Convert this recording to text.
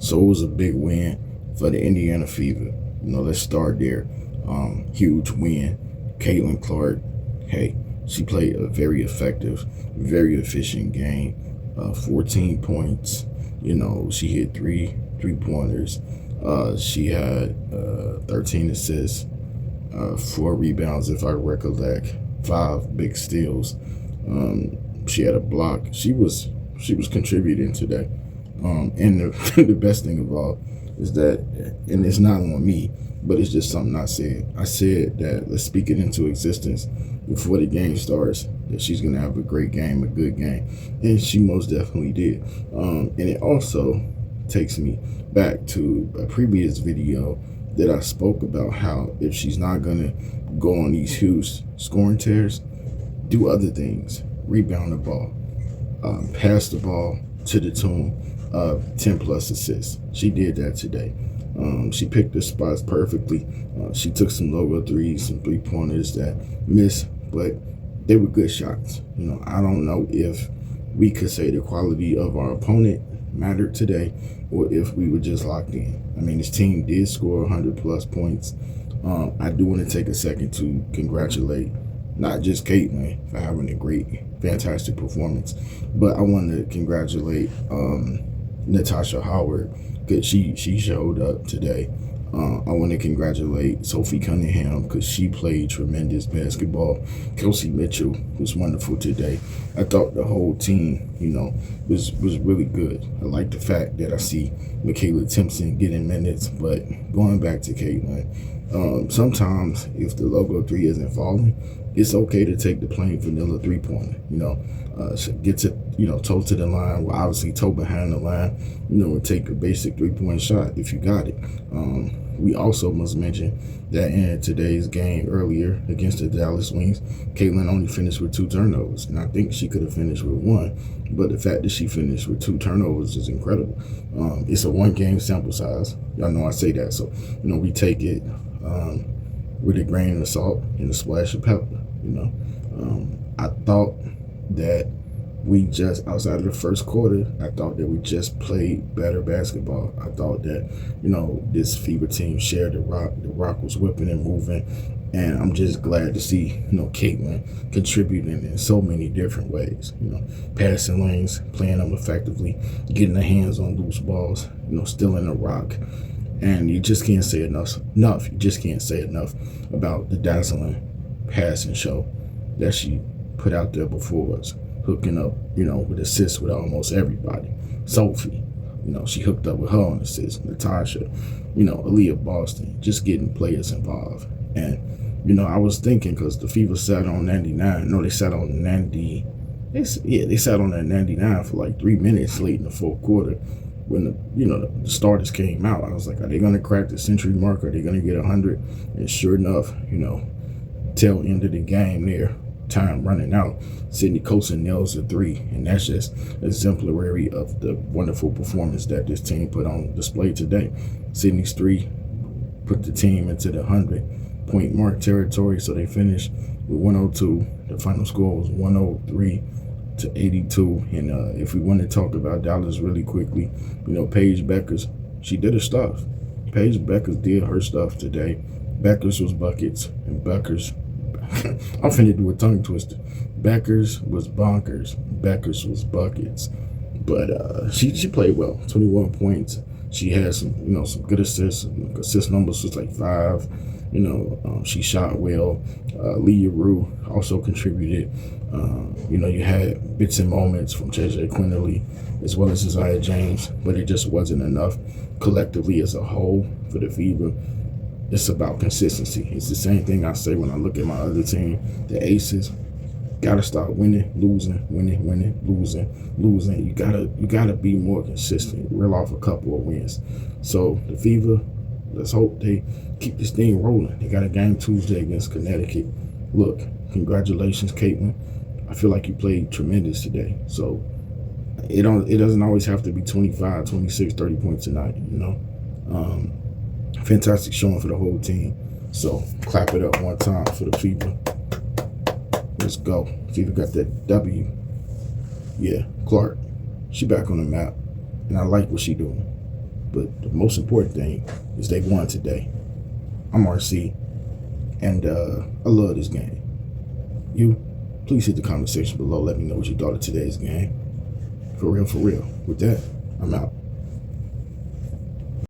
So it was a big win for the Indiana Fever. Let's start there. Huge win. Caitlin Clark, hey, she played a very effective, very efficient game. 14 points. She hit three-pointers. She had 13 assists, 4 rebounds, if I recollect, 5 big steals. She had a block. She was contributing today. And the best thing of all is that, and it's not on me, but it's just something I said. I said that let's speak it into existence before the game starts, that she's going to have a great game, a good game. And she most definitely did. And it also takes me back to a previous video that I spoke about how if she's not going to go on these huge scoring tears, do other things. Rebound the ball, pass the ball to the tune of 10 plus assists. She did that today. She picked the spots perfectly. She took some logo threes, some 3-pointers that missed, but they were good shots. I don't know if we could say the quality of our opponent mattered today or if we were just locked in. I mean, this team did score 100 plus points. I do want to take a second to congratulate not just Caitlin for having a great, fantastic performance, but I want to congratulate Natasha Howard because she showed up today. I want to congratulate Sophie Cunningham because she played tremendous basketball. Kelsey Mitchell was wonderful today. I thought the whole team, was really good. I like the fact that I see Michaela Timpson getting minutes, but going back to Caitlin, sometimes if the logo 3 isn't falling, it's okay to take the plain vanilla 3-pointer. Get to toe to the line. Well, obviously toe behind the line. And take a basic 3-point shot if you got it. We also must mention that in today's game earlier against the Dallas Wings, Caitlin only finished with 2 turnovers, and I think she could have finished with 1. But the fact that she finished with 2 turnovers is incredible. It's a 1-game sample size. Y'all know I say that, so we take it with a grain of salt and a splash of pepper. I thought that we just, outside of the first quarter, I thought that we just played better basketball. I thought that, this Fever team shared the rock. The rock was whipping and moving. And I'm just glad to see, Caitlin contributing in so many different ways. Passing lanes, playing them effectively, getting the hands on loose balls, stealing the rock. And you just can't say enough. You just can't say enough about the dazzling passing show that she put out there before us, hooking up, with assists with almost everybody. Sophie, she hooked up with her on assists. Natasha, Aaliyah Boston, just getting players involved. And, I was thinking because the Fever sat on 99. No, they sat on 90. They sat on that 99 for like 3 minutes late in the fourth quarter. When the starters came out, I was like, are they going to crack the century mark? Are they going to get 100? And sure enough, tail end of the game there, time running out, Sydney Colson nails a 3, and that's just exemplary of the wonderful performance that this team put on display today. Sydney's 3 put the team into the 100-point mark territory, so they finished with 102. The final score was 103 to 82. And if we want to talk about Dallas really quickly, Paige Beckers, she did her stuff. Paige Beckers did her stuff today. Beckers was buckets, and Beckers, I'm finna do a tongue twister. Beckers was bonkers. Beckers was buckets. But she played well. 21 points. She had some, some good assists. Assist numbers was like 5. She shot well. Leah Rue also contributed. You had bits and moments from JJ Quinterly as well as Isaiah James, but it just wasn't enough collectively as a whole for the Fever. It's about consistency. It's the same thing I say when I look at my other team, the Aces. Gotta stop winning, losing, losing. You gotta be more consistent. Reel off a couple of wins. So the Fever, let's hope they keep this thing rolling. They got a game Tuesday against Connecticut. Look, congratulations, Caitlin. I feel like you played tremendous today. So it doesn't always have to be 25, 26, 30 points a night, Fantastic showing for the whole team. So clap it up one time for the Fever. Let's go. Fever got that W. Yeah, Clark. She back on the map. And I like what she doing. but the most important thing is they won today. I'm RC, and I love this game. You, please hit the comment section below. Let me know what you thought of today's game. For real, for real. With that, I'm out.